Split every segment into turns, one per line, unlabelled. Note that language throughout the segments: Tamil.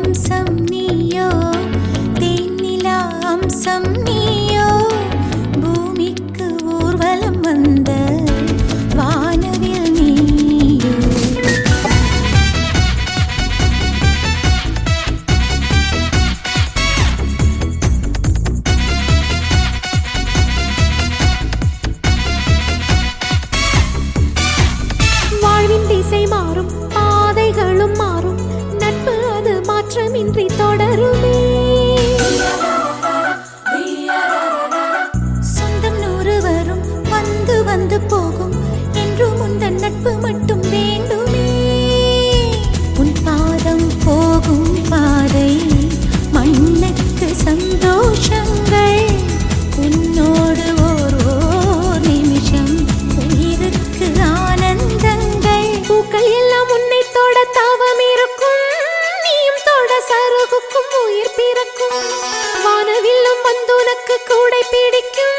வம்சம் நீயோ, தேனிலா அம்சம் நீயோ, பூமிக்கு ஊர்வலம் வந்த வானவில் நீயோ. வாழ்வின் திசை மாறும், பாதைகளும் மாறும், நட்பு அது மாற்றமின்றி தொடருமே. சொந்தம் 100 வரும், வந்து வந்து போகும், என்றும் உந்தன் நட்பு மட்டும் வேண்டுமே. உன் பாதம் போகும் பாதை மண்ணுக்கு சந்தோஷங்கள், உன்னோடு ஓர் நிமிஷம் உயிருக்கு ஆனந்தங்கள். பூக்கள் எல்லாம் உன்னை தொட தாவம் இருக்கும், நீயும் தொட சருகுக்கும் உயிர் பிறக்கும். வானவில்லும் வந்து உனக்கு கூடை பிடிக்கும்,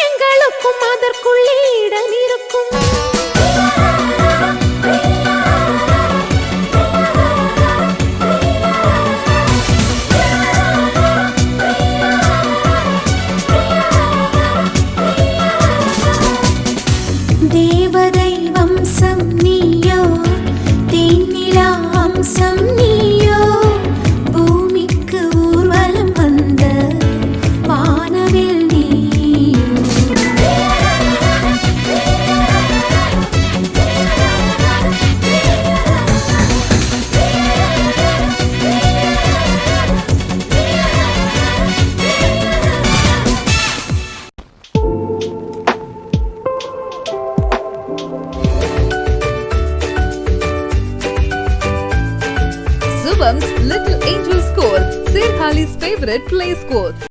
எங்களுக்கும் அதற்குள்ளே இடம் இருக்கும். தேவதை வம்சம் நீயோ, தேனிலா அம்சம் நீயோ, பூமிக்கு ஊர்வலம் வந்த வானவில் நீயோ.
Shubham's Little Angel School, Sirhali's favorite play school.